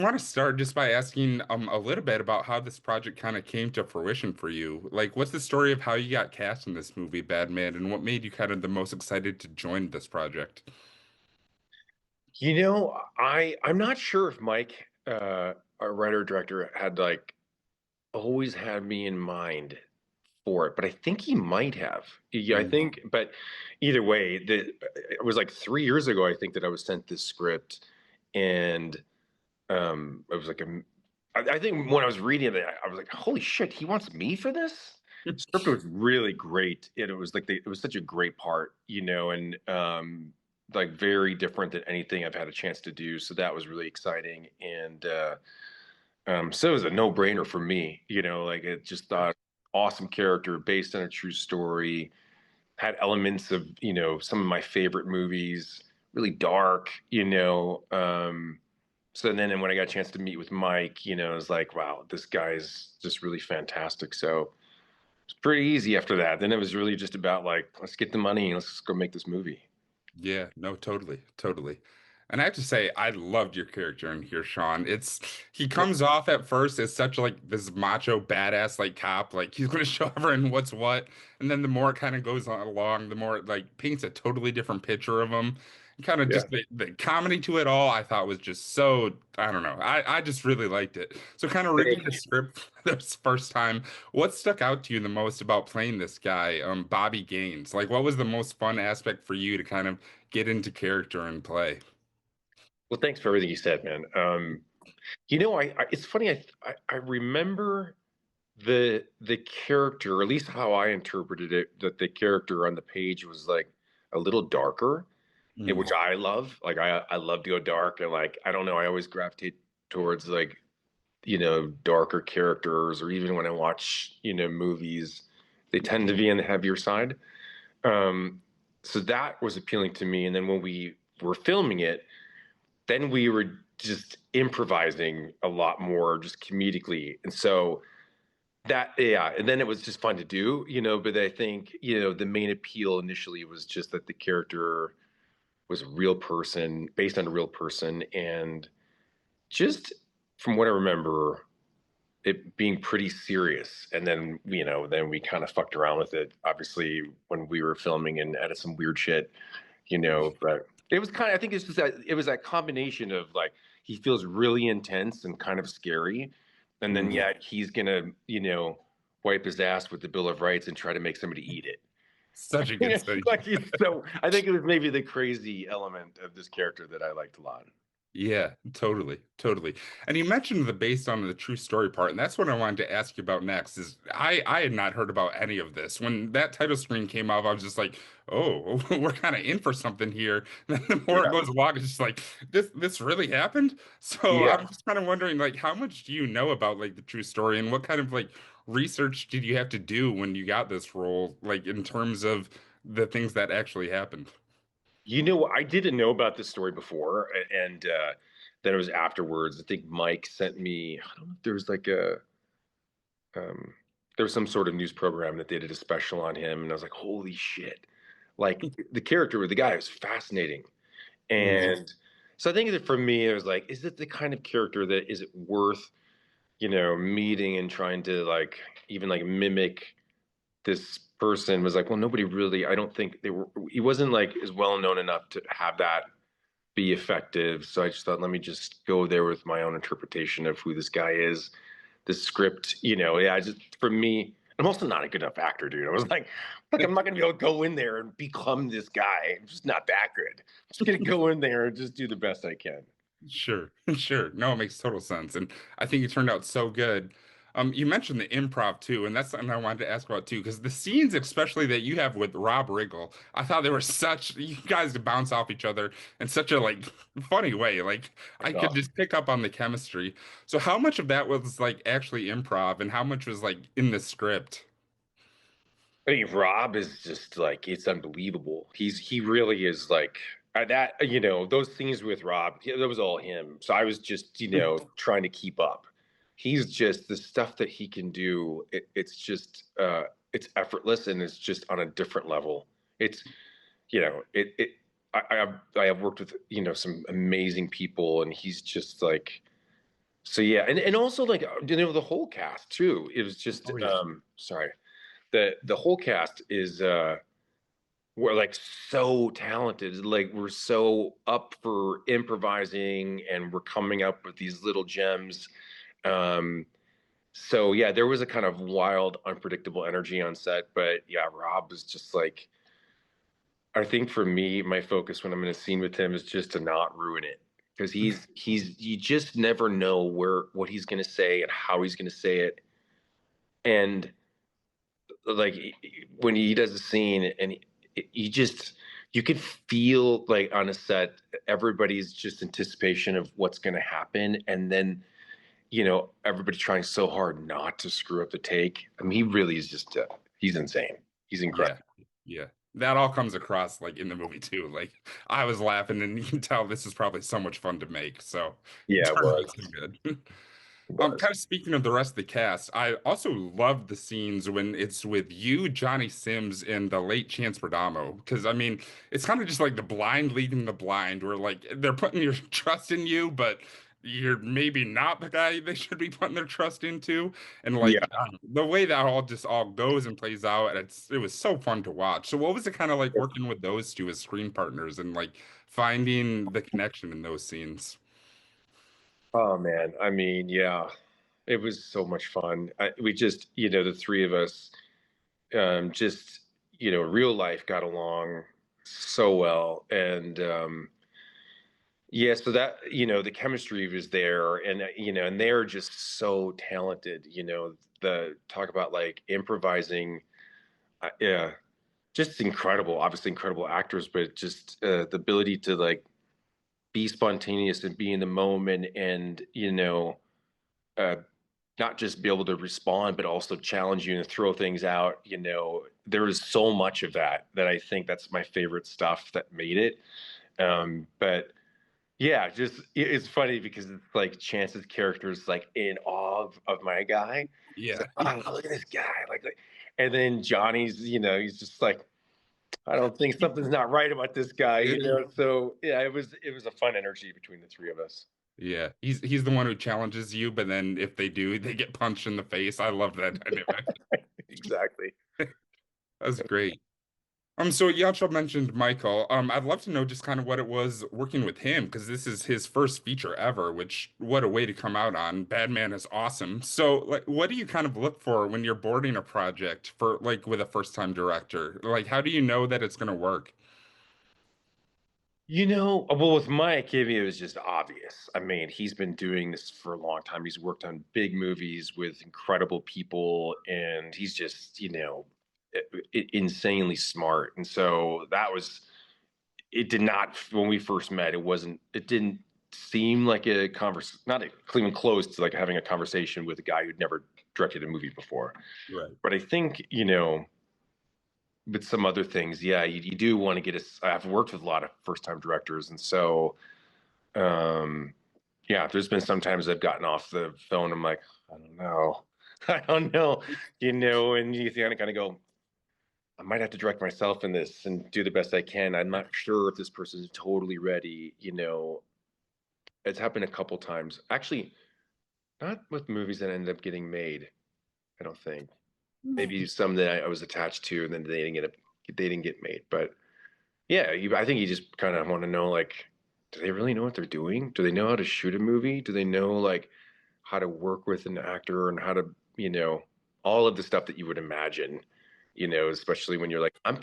want to start just by asking a little bit about how this project kind of came to fruition for you. Like, what's the story of how you got cast in this movie, Bad Man, and what made you kind of the most excited to join this project? I'm not sure if Mike, our writer director, had like always had me in mind for it, but I think he might have. Yeah, I Mm. think, but either way, it was like 3 years ago, I think, that I was sent this script, and it was like I think when I was reading it, I was like, holy shit, he wants me for this. Script was really great. It was like it was such a great part, and like very different than anything I've had a chance to do. So that was really exciting, and so it was a no-brainer for me. Like it just thought awesome character based on a true story, had elements of some of my favorite movies, really dark. So then when I got a chance to meet with Mike, it was like, wow, this guy's just really fantastic. So it's pretty easy after that. Then it was really just about like, let's get the money and let's just go make this movie. Yeah, no, totally, totally. And I have to say, I loved your character in here, Sean. He comes off at first as such like this macho badass like cop, like he's gonna show everyone what's what. And then the more it kind of goes on along, the more it like paints a totally different picture of him. And kind of Yeah. just the comedy to it all, I thought was just so, I don't know. I just really liked it. So kind of reading the Thank script this first time, what stuck out to you the most about playing this guy, Bobby Gaines? Like what was the most fun aspect for you to kind of get into character and play? Well, thanks for everything you said, man. It's funny. I remember the character, or at least how I interpreted it, that the character on the page was like a little darker, Mm. which I love. Like I love to go dark, and like I don't know, I always gravitate towards like darker characters, or even when I watch movies, they tend to be on the heavier side. Um, so that was appealing to me. And then when we were filming it, then we were just improvising a lot more, just comedically, and so that, yeah, and then it was just fun to do, but I think, the main appeal initially was just that the character was a real person, based on a real person, and just from what I remember, it being pretty serious. And then, then we kind of fucked around with it, obviously, when we were filming and added some weird shit, but it was kind of, I think it's just that it was that combination of like, he feels really intense and kind of scary. And then Mm. yet he's gonna, wipe his ass with the Bill of Rights and try to make somebody eat it. Such a good study. Like, so I think it was maybe the crazy element of this character that I liked a lot. Yeah, totally, totally. And you mentioned the based on the true story part, and that's what I wanted to ask you about next. Is I had not heard about any of this. When that title screen came up, I was just like, oh, we're kind of in for something here. And then the more it Yeah. goes along, it's just like this really happened. So Yeah. I'm just kind of wondering, like, how much do you know about like the true story, and what kind of like research did you have to do when you got this role, like in terms of the things that actually happened? I didn't know about this story before, and then it was afterwards. I think Mike sent me. I don't know if there was like um, there was some sort of news program that they did a special on him, and I was like, holy shit! Like the character, the guy was fascinating, Mm. and so I think that for me, it was like, is it the kind of character that is it worth, meeting and trying to like even like mimic this person? Was like, well, nobody really, I don't think he wasn't like as well known enough to have that be effective. So I just thought, let me just go there with my own interpretation of who this guy is. The script, yeah, just for me, I'm also not a good enough actor, dude. I was like, look, I'm not gonna be able to go in there and become this guy. I'm just not that good. I'm just gonna go in there and just do the best I can. Sure, sure. No, it makes total sense. And I think it turned out so good. You mentioned the improv too, and that's something I wanted to ask about too, because the scenes, especially that you have with Rob Riggle, I thought they were such, you guys bounce off each other in such a like funny way. Like I It's could awesome. just pick up on the chemistry. So how much of that was like actually improv and how much was like in the script? I mean, Rob is just like, it's unbelievable. He really is like that. Those scenes with Rob, that was all him. So I was just trying to keep up. He's just the stuff that he can do. It's just it's effortless, and it's just on a different level. It's it I have worked with some amazing people, and he's just like So yeah, and also like the whole cast too. It was just Oh yeah. sorry. The whole cast is we're like so talented. Like we're so up for improvising and we're coming up with these little gems. Um so yeah, there was a kind of wild, unpredictable energy on set, but yeah, Rob was just like I think for me, my focus when I'm in a scene with him is just to not ruin it because he's you just never know where what he's going to say and how he's going to say it. And like when he does a scene and he just you could feel like on a set everybody's just anticipation of what's going to happen and then everybody trying so hard not to screw up the take. I mean he really is just he's insane. He's Yeah. incredible. Yeah. That all comes across like in the movie too. Like I was laughing and you can tell this is probably so much fun to make. So it Yeah, it turned was. out so good. It was. Kind of speaking of the rest of the cast, I also love the scenes when it's with you, Johnny Sims, and the late Chance Perdomo. Because I mean, it's kind of just like the blind leading the blind, where like they're putting your trust in you, but you're maybe not the guy they should be putting their trust into. And like Yeah. the way that all goes and plays out, and it was so fun to watch. So what was it kind of like working with those two as screen partners and like finding the connection in those scenes? Oh man, I mean, yeah, it was so much fun. We just, the three of us, just, real life got along so well, and yeah, so that, the chemistry was there, and and they're just so talented. The talk about like improvising, yeah, just incredible. Obviously, incredible actors, but just the ability to like be spontaneous and be in the moment, and uh, not just be able to respond, but also challenge you and throw things out. There is so much of that I think that's my favorite stuff that made it. But yeah, just it's funny because it's like Chance's character is like in awe of my guy. He's Yeah. like, oh, look at this guy. And then Johnny's, he's just like, I don't think something's not right about this guy. So yeah, it was a fun energy between the three of us. Yeah, he's the one who challenges you, but then if they do, they get punched in the face. I love that dynamic. Exactly. That's great. So Yacho mentioned Michael. I'd love to know just kind of what it was working with him because this is his first feature ever, which what a way to come out on. Batman is awesome. So, like, what do you kind of look for when you're boarding a project for like with a first-time director? Like, how do you know that it's gonna work? Well, with Mike, it was just obvious. I mean, he's been doing this for a long time. He's worked on big movies with incredible people, and he's just, insanely smart. And so it did not, when we first met, it didn't seem like a not even close to like having a conversation with a guy who'd never directed a movie before. Right. But I think, with some other things, yeah, you do want to get I've worked with a lot of first time directors, and so um, yeah, there's been sometimes I've gotten off the phone. I'm like, I don't know, I don't know, and you kind of go, I might have to direct myself in this and do the best I can. I'm not sure if this person is totally ready. It's happened a couple times, actually, not with movies that ended up getting made. I don't think. Maybe some that I was attached to, and then they didn't get made, but. Yeah, I think you just kind of want to know, like, do they really know what they're doing? Do they know how to shoot a movie? Do they know like how to work with an actor and how to, all of the stuff that you would imagine, especially when you're like, oh,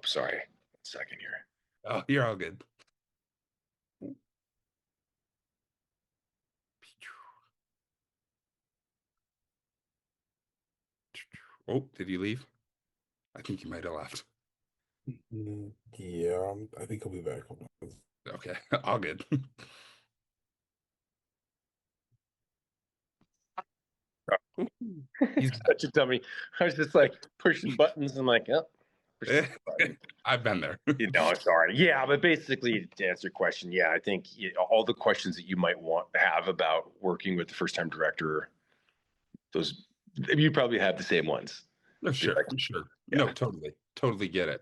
sorry, 1 second here. Oh, you're all good. Oh, did he leave? I think he might have left. Yeah, I think I'll be back. Hold on. Okay, all good. He's Such a dummy. I was just like pushing buttons and like, oh, push the button. I've been there. Sorry. Yeah, but basically, to answer your question, yeah, I think all the questions that you might want to have about working with the first time director, those you probably have the same ones. No, You're sure, like, sure. yeah. No, totally, totally get it.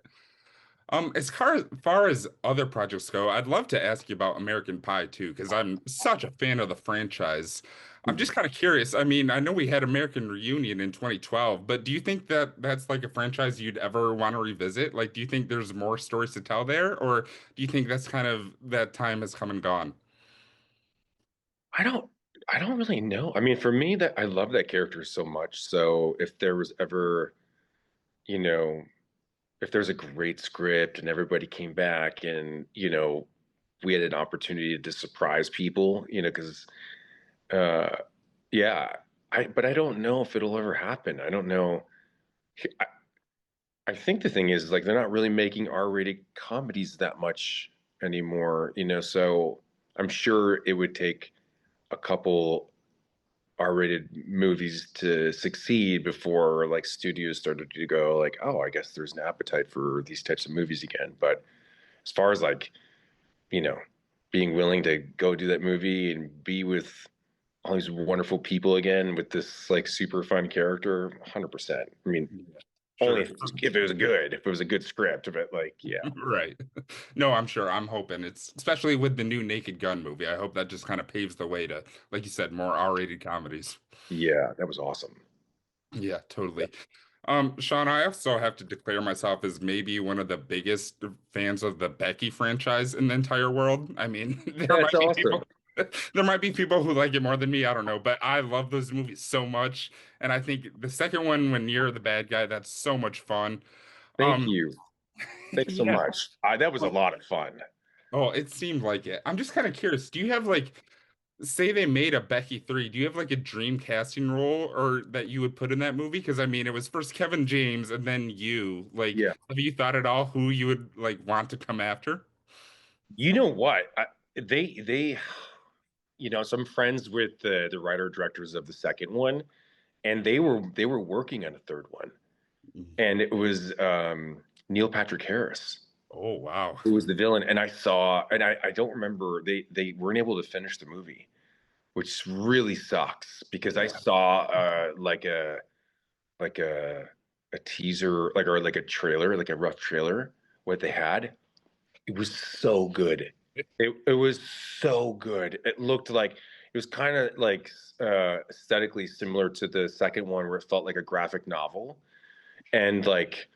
As far as other projects go, I'd love to ask you about American Pie too, because I'm such a fan of the franchise. I'm Mhm. just kind of curious. I mean, I know we had American Reunion in 2012, but do you think that that's like a franchise you'd ever want to revisit? Like, do you think there's more stories to tell there, or do you think that's kind of that time has come and gone? I don't I don't really know. I mean, for me that I love that character so much. So if there was ever, you know, if there's a great script and everybody came back and, we had an opportunity to surprise people, because uh yeah, but I don't know if it'll ever happen. I don't know. I, I think the thing is like they're not really making R-rated comedies that much anymore, so I'm sure it would take a couple R-rated movies to succeed before like studios started to go like, oh, I guess there's an appetite for these types of movies again. But as far as like, you know, being willing to go do that movie and be with all these wonderful people again with this like super fun character, 100%. I mean, Yeah, only sure. if it was a good script, but like, yeah. Right. No, I'm sure. I'm hoping it's especially with the new Naked Gun movie. I hope that just kind of paves the way to, like you said, more R-rated comedies. Yeah, that was awesome. Yeah, Yeah. totally. Sean, I also have to declare myself as maybe one of the biggest fans of the Becky franchise in the entire world. I mean, there That's might be awesome. people there might be people who like it more than me, I don't know, but I love those movies so much. And I think the second one when you're the bad guy, that's so much fun. Thank Um, you. Thanks so yeah. much. That was a Well, lot of fun. oh, it seemed like it. I'm just kind of curious. Do you have like say they made a Becky 3, do you have like a dream casting role or that you would put in that movie? Because I mean, it was first Kevin James and then you. Like, Yeah. have you thought at all who you would like want to come after? You know what? They so I'm friends with the writer directors of the second one, and they were working on a third one, Mhm. and it was Neil Patrick Harris Oh, wow. who was the villain, and I don't remember they weren't able to finish the movie, which really sucks because I Yeah. saw like a teaser like or like a trailer like a rough trailer what they had. It was so good. It was so good. It looked like it was kind of like aesthetically similar to the second one where it felt like a graphic novel. And like,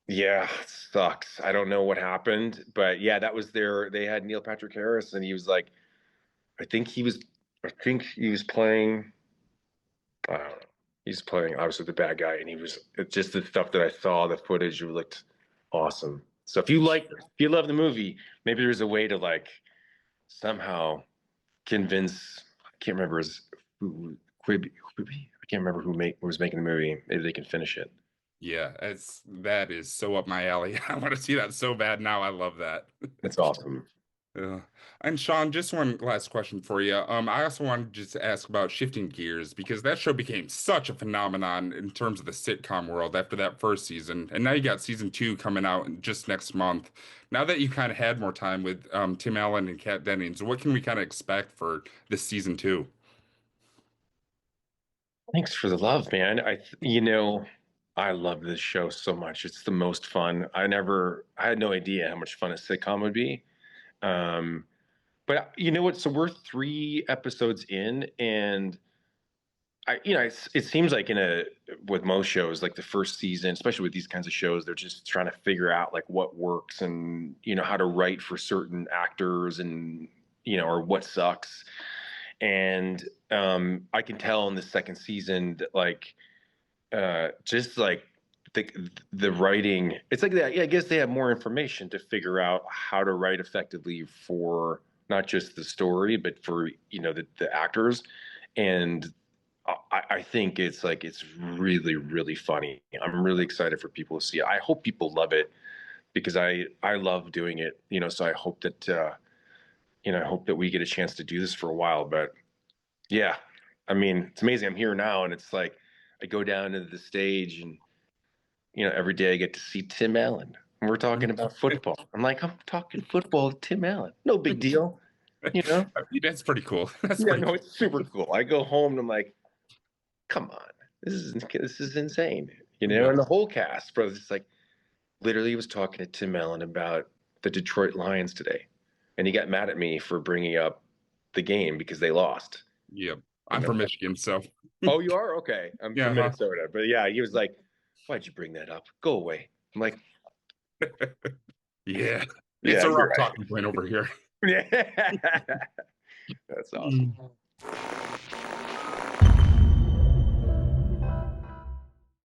yeah, it sucks. I don't know what happened, but yeah, that was they had Neil Patrick Harris and he was like, I think he was I think he was playing I don't know. He's playing obviously the bad guy and it's just the stuff that I saw, the footage, it looked awesome. So if you love the movie, maybe there's a way to like somehow convince I can't remember his who I can't remember who was making the movie. Maybe they can finish it. Yeah, that is so up my alley. I want to see that so bad now. I love that. That's awesome. Yeah. And Sean, just one last question for you. I also wanted to just ask about Shifting Gears because that show became such a phenomenon in terms of the sitcom world after that first season. And now you got season two coming out just next month. Now that you kind of had more time with Tim Allen and Kat Dennings, what can we kind of expect for this season two? Thanks for the love, man. I love this show so much. It's the most fun. I had no idea how much fun a sitcom would be. Um, but you know what? So we're 3 episodes in, and it seems like with most shows, like the first season, especially with these kinds of shows, they're just trying to figure out like what works and how to write for certain actors and or what sucks. And I can tell in the second season that like just like the writing, it's like that. Yeah, I guess they have more information to figure out how to write effectively for not just the story, but for the actors. And I think it's really, really funny. I'm really excited for people to see it. I hope people love it because I love doing it, so I hope that I hope that we get a chance to do this for a while. But yeah, I mean, it's amazing. I'm here now and it's like I go down to the stage and every day I get to see Tim Allen. And we're talking about football. I'm like, I'm talking football with Tim Allen. No big deal, you know? I mean, that's pretty cool. That's Yeah, pretty no, cool. it's super cool. I go home and I'm like, come on, this is insane, Yeah. And the whole cast, bro, it's like literally was talking to Tim Allen about the Detroit Lions today, and he got mad at me for bringing up the game because they lost. Yep. I'm And from Michigan, so oh, you are? Okay. I'm yeah. from Minnesota. But yeah, he was like, why'd you bring that up? Go away. I'm like, Yeah. It's yeah, a you're rough right. talking point over here. Yeah. That's awesome.